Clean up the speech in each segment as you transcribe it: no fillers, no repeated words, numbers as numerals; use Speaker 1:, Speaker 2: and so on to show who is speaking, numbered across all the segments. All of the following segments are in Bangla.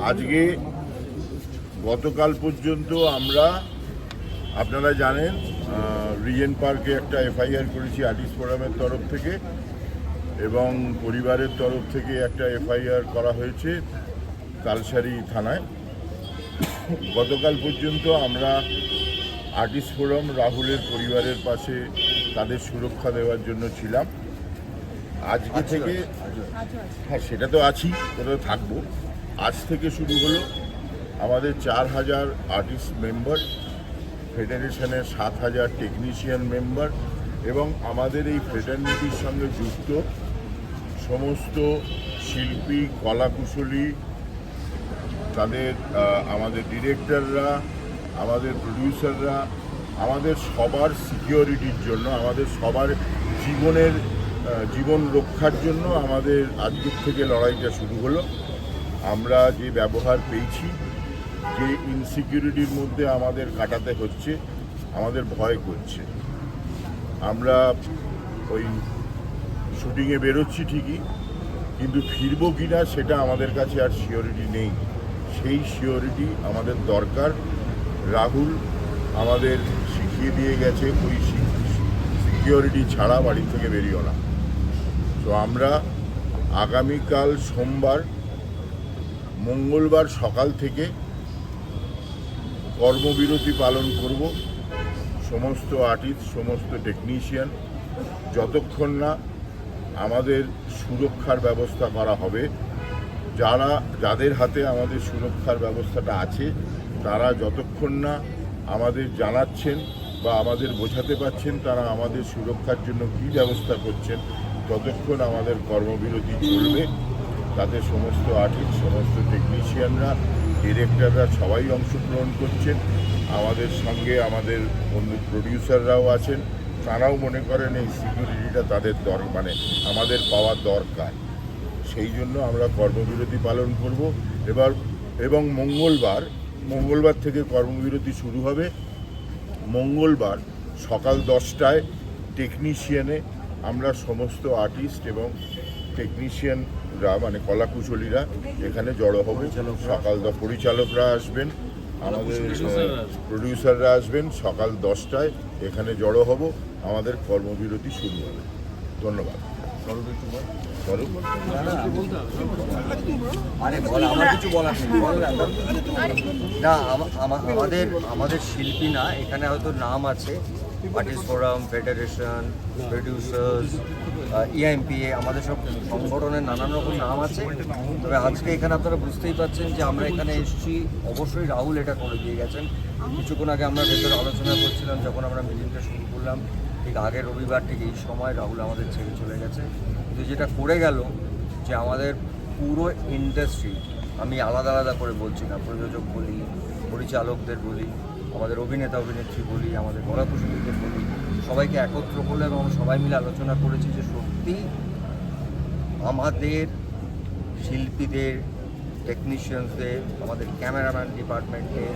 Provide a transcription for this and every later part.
Speaker 1: আজকে গতকাল পর্যন্ত আমরা আপনারা জানেন রিজেন্ট পার্কে একটা এফআইআর করেছি আর্টিস্ট ফোরামের তরফ থেকে এবং পরিবারের তরফ থেকে একটা এফআইআর করা হয়েছে তালসারি থানায়। গতকাল পর্যন্ত আমরা আর্টিস্ট ফোরাম রাহুলের পরিবারের পাশে তাদের সুরক্ষা দেওয়ার জন্য ছিলাম। আজকে থেকে হ্যাঁ সেটা তো আছি, সেটা তো থাকবো। আজ থেকে শুরু হলো আমাদের 4000 আর্টিস্ট মেম্বার, ফেডারেশনের 7000 টেকনিশিয়ান মেম্বার এবং আমাদের এই ফ্রেটার্নিটির সঙ্গে যুক্ত সমস্ত শিল্পী, কলাকুশলী, তাদের আমাদের ডিরেক্টররা, আমাদের প্রডিউসাররা, আমাদের সবার সিকিউরিটির জন্য, আমাদের সবার জীবন রক্ষার জন্য আমাদের আজকের থেকে লড়াইটা শুরু হলো। আমরা যে ব্যবহার পেয়েছি, যে ইনসিকিউরিটির মধ্যে আমাদের কাটাতে হচ্ছে, আমাদের ভয় করছে। আমরা ওই শুটিংয়ে বেরোচ্ছি ঠিকই, কিন্তু ফিরবো কি না সেটা আমাদের কাছে আর সিওরিটি নেই। সেই সিওরিটি আমাদের দরকার। রাহুল আমাদের শিখিয়ে দিয়ে গেছে ওই সিকিউরিটি ছাড়া বাড়ি থেকে বেরিও না। তো আমরা আগামীকাল সোমবার, মঙ্গলবার সকাল থেকে কর্মবিরতি পালন করব। সমস্ত আর্টিস্ট, সমস্ত টেকনিশিয়ান, যতক্ষণ না আমাদের সুরক্ষার ব্যবস্থা করা হবে, যাদের হাতে আমাদের সুরক্ষার ব্যবস্থাটা আছে তারা যতক্ষণ না আমাদের জানাচ্ছেন বা আমাদের বোঝাতে পারছেন তারা আমাদের সুরক্ষার জন্য কী ব্যবস্থা করছেন, ততক্ষণ আমাদের কর্মবিরতি চলবে। তাতে সমস্ত আর্টিস্ট, সমস্ত টেকনিশিয়ানরা, ডিরেক্টররা সবাই অংশগ্রহণ করছেন। আমাদের সঙ্গে আমাদের বন্ধু প্রডিউসাররাও আছেন। তারাও মনে করেন এই সিকিউরিটিটা তাদের আমাদের পাওয়ার দরকার। সেই জন্য আমরা কর্মবিরতি পালন করব এবং মঙ্গলবার থেকে কর্মবিরতি শুরু হবে। মঙ্গলবার সকাল 10টায় টেকনিশিয়ানে আমরা সমস্ত আর্টিস্ট এবং টেকনিশিয়ানরা কলাকুশলীরা এখানে জড়ো হবে। সকাল পরিচালকরা আসবেন, আমাদের প্রডিউসাররা আসবেন। সকাল 10টায় এখানে জড়ো হব, আমাদের কর্মবিরতি শুরু হবে। ধন্যবাদ।
Speaker 2: আমাদের শিল্পী না, এখানে হয়তো নাম আছে আর্টিস্ট ফোরাম, ফেডারেশন, প্রডিউসার্স, ইআইএমপিএ, আমাদের সব সংগঠনের নানান রকম নাম আছে। তবে আজকে এখানে আপনারা বুঝতেই পারছেন যে আমরা এখানে এসেছি, অবশ্যই রাহুল এটা করে দিয়ে গেছেন। কিছুক্ষণ আগে আমরা ভেতরে আলোচনা করছিলাম, যখন আমরা মিটিংটা শুরু করলাম ঠিক আগের রবিবার ঠিক এই সময় রাহুল আমাদের ছেড়ে চলে গেছে। কিন্তু যেটা করে গেল যে আমাদের পুরো ইন্ডাস্ট্রি, আমি আলাদা আলাদা করে বলছি না, প্রযোজক বলি, পরিচালকদের বলি, আমাদের অভিনেতা অভিনেত্রী বলি, আমাদের কলাকুশলীদের বলি, সবাইকে একত্র করলে এবং সবাই মিলে আলোচনা করেছি যে সত্যি আমাদের শিল্পীদের, টেকনিশিয়ানসদের, আমাদের ক্যামেরাম্যান ডিপার্টমেন্টে,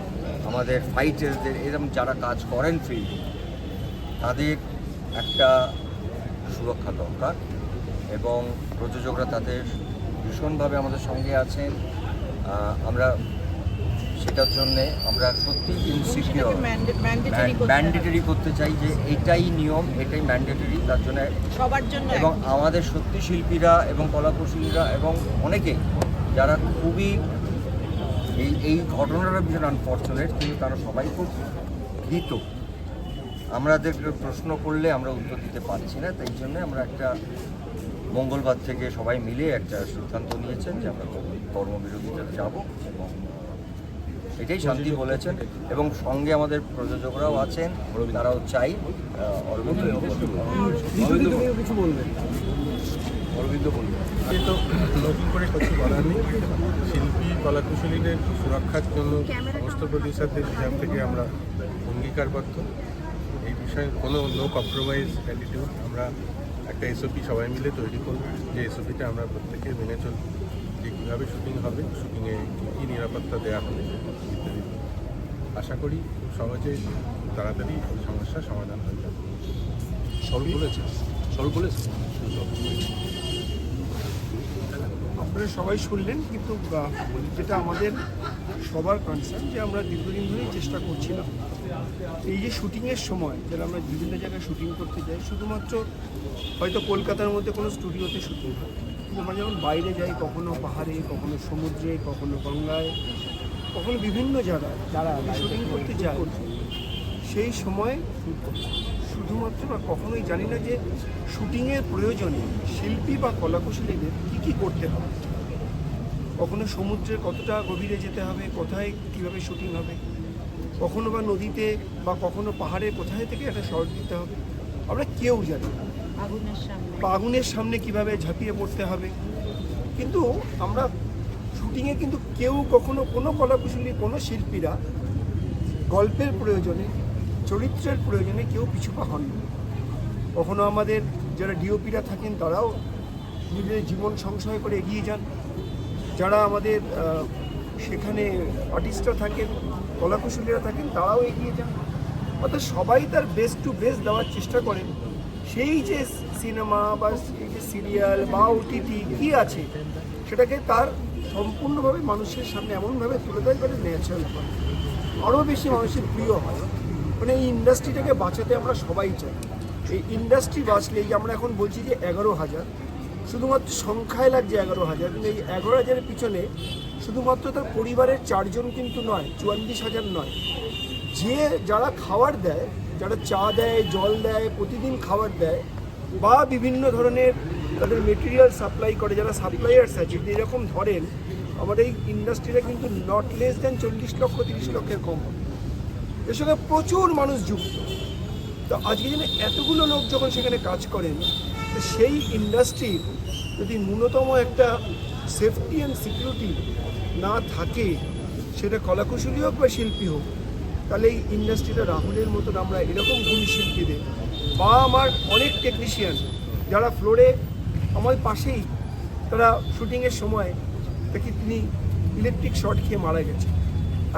Speaker 2: আমাদের ফাইটার্সদের, এরকম যারা কাজ করেন ফিল্ডে, তাদের একটা সুরক্ষা দরকার এবং প্রযোজকরা তাদের ভীষণভাবে আমাদের সঙ্গে আছেন। আমরা সেটার জন্যে আমরা সত্যি ইনসিকিউর, ম্যান্ডেটরি করতে চাই যে এটাই নিয়ম, এটাই ম্যান্ডেটরি তার জন্য সবার জন্য। এবং আমাদের সত্যি শিল্পীরা এবং কলাকুশলীরা এবং অনেকেই যারা খুবই এই ঘটনাটা ভীষণ আনফর্চুনেট, কিন্তু তারা সবাই খুব ভীত। আমাদের প্রশ্ন করলে আমরা উত্তর দিতে পারছি না, তাই জন্য আমরা একটা মঙ্গলবার থেকে সবাই মিলে একটা সিদ্ধান্ত নিয়েছেন যে আমরা কর্মবিরতিতে যাব এবং এটাই শান্তি বলেছেন। এবং সঙ্গে আমাদের প্রযোজকরাও আছেন, তারাও চাই। অরবিন্দ বলবেন।
Speaker 3: তো নতুন করে কিছু বলার নেই। শিল্পী কলাকুশলীদের সুরক্ষার জন্য সমস্ত প্রডিউসারদের হিসাব থেকে আমরা অঙ্গীকারবদ্ধ। এই বিষয়ে কোনো নো কম্প্রোমাইজ অ্যাটিটিউড। আমরা একটা এসওপি সবাই মিলে তৈরি করব, যে এসওপিটা আমরা প্রত্যেকে মেনে চলব, যে কীভাবে শুটিং হবে, শুটিংয়ে কী কী নিরাপত্তা দেওয়া হবে ইত্যাদি। আশা করি খুব সহজে তাড়াতাড়ি সমস্যার সমাধান হয়ে যাবে।
Speaker 4: সরব বলেছে আপনারা সবাই শুনলেন, কিন্তু যেটা আমাদের সবার কনসার্ন যে আমরা দীর্ঘদিন ধরেই চেষ্টা করছিলাম এই যে শুটিংয়ের সময় যারা আমরা বিভিন্ন জায়গায় শুটিং করতে যাই, শুধুমাত্র হয়তো কলকাতার মধ্যে কোনো স্টুডিওতে শুটিং হয়, কিন্তু আমরা যখন বাইরে যাই, কখনো পাহাড়ে, কখনো সমুদ্রে, কখনো গঙ্গায়, কখনো বিভিন্ন জায়গায় যারা শুটিং করতে যায়, সেই সময় শুধুমাত্র আমরা কখনোই জানি না যে শুটিংয়ের প্রয়োজনে শিল্পী বা কলাকুশলীদের কী কী করতে হবে। কখনো সমুদ্রের কতটা গভীরে যেতে হবে, কোথায় কীভাবে শুটিং হবে, কখনো বা নদীতে বা কখনো পাহাড়ে কোথায় থেকে একটা শট দিতে হবে, আমরা কেউ জানি না। বা আগুনের সামনে কীভাবে ঝাঁপিয়ে পড়তে হবে। কিন্তু আমরা শুটিংয়ে কিন্তু কেউ কখনো কোনো কলাকুশলী, কোনো শিল্পীরা গল্পের প্রয়োজনে, চরিত্রের প্রয়োজনে কেউ পিছুপা হন না। কখনো আমাদের যারা ডিওপিরা থাকেন তারাও নিজেদের জীবন সংশয় করে এগিয়ে যান, যারা আমাদের সেখানে আর্টিস্টরা থাকেন, কলাকুশলীরা থাকেন, তারাও এগিয়ে যান। অর্থাৎ সবাই তার বেস্ট টু বেস্ট দেওয়ার চেষ্টা করেন। সেই যে সিনেমা বা এই যে সিরিয়াল বা ওটিটি কী আছে সেটাকে তার সম্পূর্ণভাবে মানুষের সামনে এমনভাবে তুলে দেয় করে ন্যাচারাল হয়, আরও বেশি মানুষের প্রিয় হয়। মানে এই ইন্ডাস্ট্রিটাকে বাঁচাতে আমরা সবাই চাই। এই ইন্ডাস্ট্রি বাঁচলে, এই যে আমরা এখন বলছি যে 11,000, শুধুমাত্র সংখ্যায় লাগছে 11,000, কিন্তু এই 11,000-এর পিছনে শুধুমাত্র তার পরিবারের 4 জন কিন্তু নয়, 44,000 নয়, যে যারা খাবার দেয়, যারা চা দেয়, জল দেয়, প্রতিদিন খাবার দেয়, বা বিভিন্ন ধরনের তাদের মেটেরিয়াল সাপ্লাই করে, যারা সাপ্লায়ার্স আছে, এরকম ধরেন আমাদের এই ইন্ডাস্ট্রিটা কিন্তু নট লেস দ্যান 40 লক্ষ 30 লক্ষের কম। এর সঙ্গে প্রচুর মানুষ যুক্ত। তো আজকে যেন এতগুলো লোক যখন সেখানে কাজ করেন, তো সেই ইন্ডাস্ট্রির যদি ন্যূনতম একটা সেফটি অ্যান্ড সিকিউরিটি না থাকে, সেটা কলাকুশলী হোক বা শিল্পী হোক, তাহলে এই ইন্ডাস্ট্রিটা রাহুলের মতন আমরা এরকম গুণী শিল্পীদের, বা আমার অনেক টেকনিশিয়ান যারা ফ্লোরে আমার পাশেই, তারা শুটিংয়ের সময় দেখি তিনি ইলেকট্রিক শর্ট খেয়ে মারা গেছে,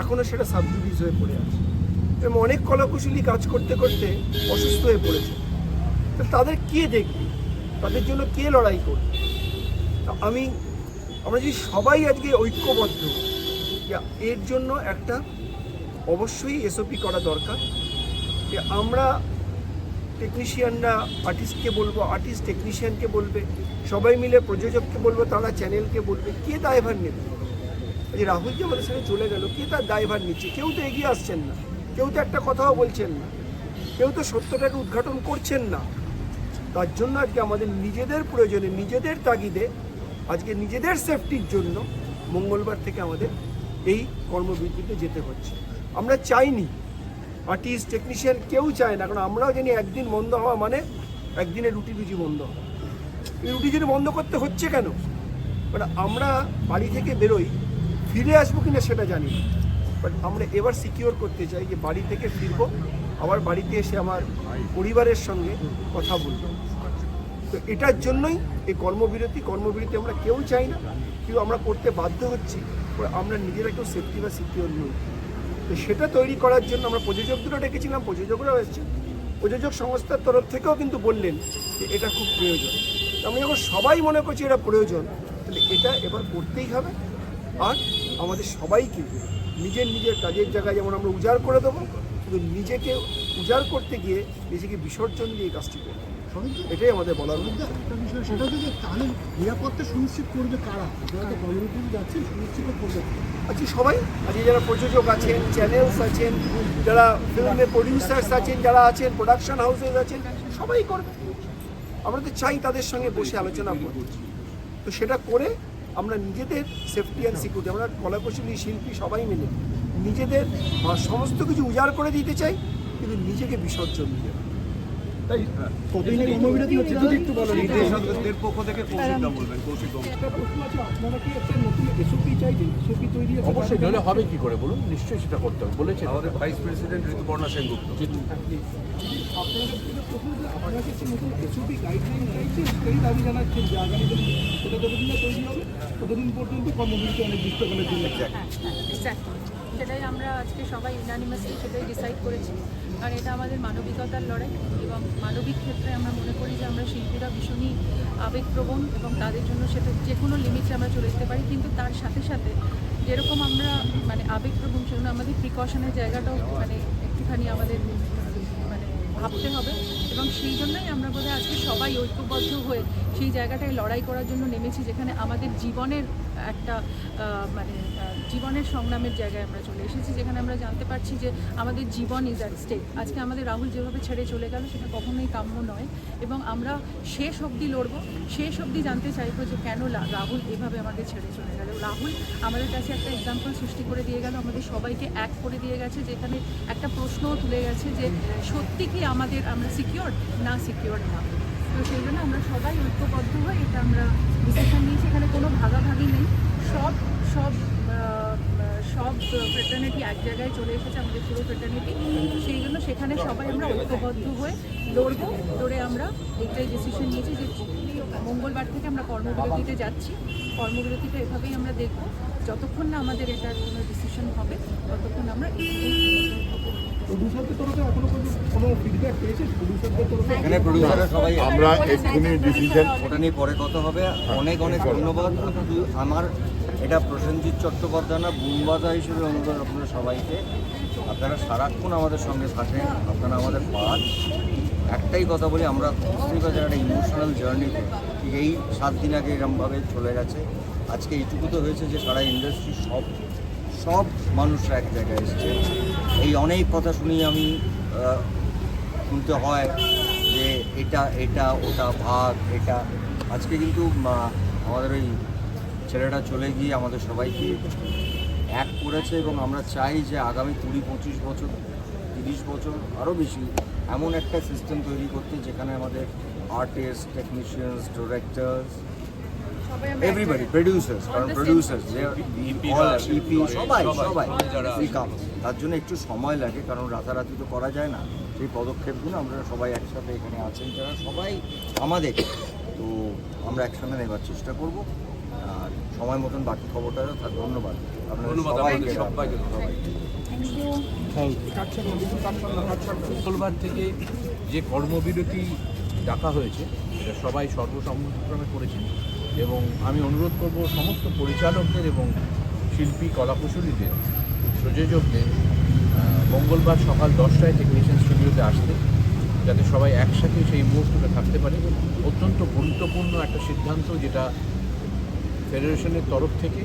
Speaker 4: এখনও সেটা সাবজুডিস হয়ে পড়ে আছে। এবং অনেক কলাকুশলী কাজ করতে করতে অসুস্থ হয়ে পড়েছে। তো তাদের কে দেখবে, তাদের জন্য কে লড়াই করবে? আমরা যদি সবাই আজকে ঐক্যবদ্ধ, এর জন্য একটা অবশ্যই এসওপি করা দরকার, যে আমরা টেকনিশিয়ানরা আর্টিস্টকে বলবো, আর্টিস্ট টেকনিশিয়ানকে বলবে, সবাই মিলে প্রযোজককে বলবো, তারা চ্যানেলকে বলবে। কে দায়ভার নেবে? যে রাহুল যে আমাদের সাথে চলে গেল, কে তার দায়ভার নিচ্ছে? কেউ তো এগিয়ে আসছেন না, কেউ তো একটা কথাও বলছেন না, কেউ তো সত্যটাকে উদ্ঘাটন করছেন না। তার জন্য আজকে আমাদের নিজেদের প্রয়োজনে, নিজেদের তাগিদে, আজকে নিজেদের সেফটির জন্য মঙ্গলবার থেকে আমাদের এই কর্মবিরতিতে যেতে হচ্ছে। আমরা চাইনি, আর্টিস্ট টেকনিশিয়ান কেউ চায় না, কারণ আমরাও জানি একদিন বন্ধ হওয়া মানে একদিনের রুটি বন্ধ হওয়া। এই রুটি বন্ধ করতে হচ্ছে কেন? মানে আমরা বাড়ি থেকে বেরোই, ফিরে আসবো কিনা সেটা জানি না, বাট আমরা এবার সিকিওর করতে চাই যে বাড়ি থেকে ফিরবো, আবার বাড়িতে এসে আমার পরিবারের সঙ্গে কথা বলবো। তো এটার জন্যই এই কর্মবিরতি আমরা কেউ চাই না, কিন্তু আমরা করতে বাধ্য হচ্ছি। আমরা নিজেরা কেউ সেফটি বা সিকিওর নই। তো সেটা তৈরি করার জন্য আমরা প্রযোজকদেরও ডেকেছিলাম, প্রযোজকরাও এসেছেন, প্রযোজক সংস্থার তরফ থেকেও কিন্তু বললেন যে এটা খুব প্রয়োজন। আমরা যখন সবাই মনে করছি এটা প্রয়োজন, তাহলে এটা এবার করতেই হবে। আর আমাদের সবাইকে নিজের কাজের জায়গায় যেমন আমরা উজাড় করে দেবো, কিন্তু নিজেকে উজাড় করতে গিয়ে নিজেকে বিসর্জন দিয়ে কাজটি করবো, এটাই আমাদের বলার মধ্যে একটা বিষয়। সেটা হচ্ছে যে তাহলে নিরাপত্তা সুনিশ্চিত করবে কারা? যারা তো কমিউনিটি যাচ্ছে, সুনিশ্চিত করবে আজকে সবাই। আজকে যারা প্রযোজক আছেন, চ্যানেলস আছেন, যারা ফিল্মের প্রডিউসার্স আছেন, যারা আছেন প্রোডাকশন হাউসেস আছেন, সবাই করবে। আমরা তো চাই তাদের সঙ্গে বসে আলোচনা করব। তো সেটা করে আমরা নিজেদের সেফটি অ্যান্ড সিকিউরিটি, আমরা কলাকুশলী শিল্পী সবাই মিলে নিজেদের সমস্ত কিছু উজাড় করে দিতে চাই, কিন্তু নিজেকে বিসর্জন দিয়ে। তাই কতদিন কর্মবিরতি হচ্ছে যদি একটু বলেন। নির্দেশকদের পক্ষ থেকে কৌশিকদা বলবেন। একটা প্রশ্ন আছে, আপনারা কি একটা নতুন এসওপি চাইছেন? এসওপি তৈরি আছে,
Speaker 5: অবশ্যই হলে হবে কি করে বলুন, নিশ্চয়ই সেটা করতে হবে বলেছেন
Speaker 3: আমাদের ভাইস প্রেসিডেন্ট ঋতুপর্ণা সেনগুপ্ত।
Speaker 4: আপনারা কি একটা নতুন এসওপি গাইডলাইন চাইছেন, সেই দাবি জানাচ্ছেন যে আগামী দিন সেটা যতদিন না তৈরি হবে ততদিন পর্যন্ত কর্মবিরতি অনির্দিষ্টকালের জন্য।
Speaker 6: সেটাই আমরা আজকে সবাই ইউনানিমাসলি সেটাই ডিসাইড করেছি। কারণ এটা আমাদের মানবিকতার লড়াই, এবং মানবিক ক্ষেত্রে আমরা মনে করি যে আমরা শিল্পীরা ভীষণই আবেগপ্রবণ, এবং তাদের জন্য সেটা যে কোনো লিমিটে আমরা চলে যেতে পারি। কিন্তু তার সাথে সাথে যেরকম আমরা মানে আবেগপ্রবণ, সেজন্য আমাদের প্রিকশনের জায়গাটাও মানে একটুখানি আমাদের মানে ভাবতে হবে। এবং সেই জন্যই আমরা বোধহয় আজকে সবাই ঐক্যবদ্ধ হয়ে সেই জায়গাটায় লড়াই করার জন্য নেমেছি, যেখানে আমাদের জীবনের একটা জীবনের সংগ্রামের জায়গায় আমরা চলে এসেছি, যেখানে আমরা জানতে পারছি যে আমাদের জীবন ইজ অ্যাট স্টেক। আজকে আমাদের রাহুল যেভাবে ছেড়ে চলে গেল সেটা কখনোই কাম্য নয়, এবং আমরা শেষ অবধি লড়বো, শেষ অবধি জানতে চাইবো যে কেন রাহুল এভাবে আমাদের ছেড়ে চলে গেল। রাহুল আমাদের কাছে একটা এক্সাম্পল সৃষ্টি করে দিয়ে গেল, আমাদের সবাইকে এক করে দিয়ে গেছে, যেখানে একটা প্রশ্নও তুলে গেছে যে সত্যি কি আমরা সিকিউর না সিকিউর না। তো সেই জন্য আমরা সবাই ঐক্যবদ্ধ হয়ে এটা আমরা ডিসিশন নিয়েছি। এখানে কোনো ভাগাভাগি নেই, সব ফ্রেটার্নিটি এক জায়গায় চলে এসেছে, আমাদের পুরো ফ্রেটার্নিটি। সেই জন্য সেখানে সবাই আমরা ঐক্যবদ্ধ হয়ে লড়ে আমরা এইটাই ডিসিশন নিয়েছি যে মঙ্গলবার থেকে আমরা কর্মবিরতিতে যাচ্ছি। কর্মবিরতিটা এভাবেই আমরা দেখব, যতক্ষণ না আমাদের এটার কোনো ডিসিশন হবে ততক্ষণ আমরা
Speaker 2: এখানে প্রডিউসাররা সবাই
Speaker 1: আমরা এক্ষুনি ডিসিশন
Speaker 2: ওটা নিয়ে পরে কথা হবে। অনেক অনেক ধন্যবাদ। আমার এটা প্রসেনজিৎ চট্টোপাধ্যায় না, বুমবাদা হিসেবে অনুরোধ আপনাদের সবাইকে, আপনারা সারাক্ষণ আমাদের সঙ্গে থাকেন, আপনারা আমাদের পাঁচ। একটাই কথা বলি, আমরা বুঝতেই পারছি একটা ইমোশনাল জার্নিতে ঠিক এই 7 দিন আগে এরকমভাবে চলে গেছে। আজকে এইটুকু তো হয়েছে যে সারা ইন্ডাস্ট্রির সব মানুষরা এক জায়গায় এসছে। এই অনেক কথা শুনি আমি, শুনতে হয় যে এটা ওটা ভাগ এটা। আজকে কিন্তু আমাদের ওই ছেলেটা চলে গিয়ে আমাদের সবাইকে এক করেছে, এবং আমরা চাই যে আগামী 20-25 বছর 30 বছর আরও বেশি এমন একটা সিস্টেম তৈরি করতে, যেখানে আমাদের artist, technicians, directors, everybody, producers, কারণ প্রডিউসার্স ইপি সবাই কাম। তার জন্য একটু সময় লাগে, কারণ রাতারাতি তো করা যায় না। সেই পদক্ষেপগুলো আমরা সবাই একসাথে এখানে আছেন যারা সবাই আমাদের, তো আমরা একসঙ্গে নেবার চেষ্টা করব। আর সময় মতন বাকি খবরটা থাক। ধন্যবাদ আপনাদের সবাইকে।
Speaker 5: মঙ্গলবার থেকে যে কর্মবিরতি ডাকা হয়েছে এটা সবাই সর্বসম্মতিক্রমে করেছেন, এবং আমি অনুরোধ করব সমস্ত পরিচালকদের এবং শিল্পী কলাকুশলীদের, প্রযোজকদের মঙ্গলবার সকাল 10টায় টেকনিশিয়ান স্টুডিওতে আসতে, যাতে সবাই একসাথে সেই মুহূর্তটা থাকতে পারে। অত্যন্ত গুরুত্বপূর্ণ একটা সিদ্ধান্ত, যেটা ফেডারেশনের তরফ থেকে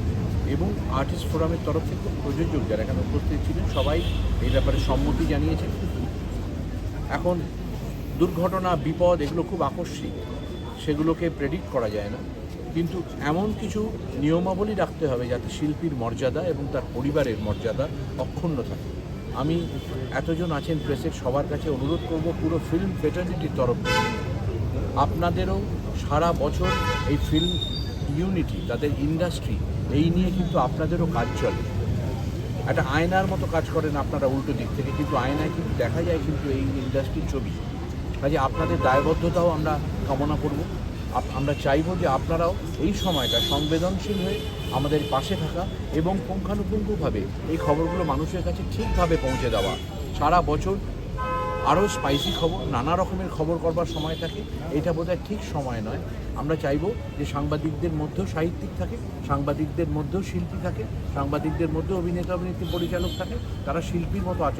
Speaker 5: এবং আর্টিস্ট ফোরামের তরফ থেকে প্রযোজক যারা এখানে উপস্থিত ছিলেন সবাই এই ব্যাপারে সম্মতি জানিয়েছেন। এখন দুর্ঘটনা, বিপদ এগুলো খুব আকস্মিক, সেগুলোকে প্রেডিক্ট করা যায় না, কিন্তু এমন কিছু নিয়মাবলী রাখতে হবে যাতে শিল্পীর মর্যাদা এবং তার পরিবারের মর্যাদা অক্ষুণ্ণ থাকে। আমি এতজন আছেন প্রেসের সবার কাছে অনুরোধ করব, পুরো ফিল্ম ফ্রেটার্নিটির তরফ থেকে আপনাদেরও সারা বছর এই ফিল্ম ইউনিটি, তাদের ইন্ডাস্ট্রি, এই নিয়ে কিন্তু আপনাদেরও কাজ চলে। একটা আয়নার মতো কাজ করেন আপনারা উল্টো দিক থেকে, কিন্তু আয়নায় কিন্তু দেখা যায় কিন্তু এই ইন্ডাস্ট্রির ছবি। কাজে আপনাদের দায়বদ্ধতাও আমরা কামনা করব। আমরা চাইব যে আপনারাও এই সময়টা সংবেদনশীল হয়ে আমাদের পাশে থাকা এবং পুঙ্খানুপুঙ্খভাবে এই খবরগুলো মানুষের কাছে ঠিকভাবে পৌঁছে দেওয়া। সারা বছর আরও স্পাইসি খবর, নানা রকমের খবর করবার সময় থাকে, এটা বোধহয় ঠিক সময় নয়। আমরা চাইব যে সাংবাদিকদের মধ্যেও সাহিত্যিক থাকে, সাংবাদিকদের মধ্যেও শিল্পী থাকে, সাংবাদিকদের মধ্যেও অভিনেতা অভিনেত্রী পরিচালক থাকে, তারা শিল্পীর মতো আচরণ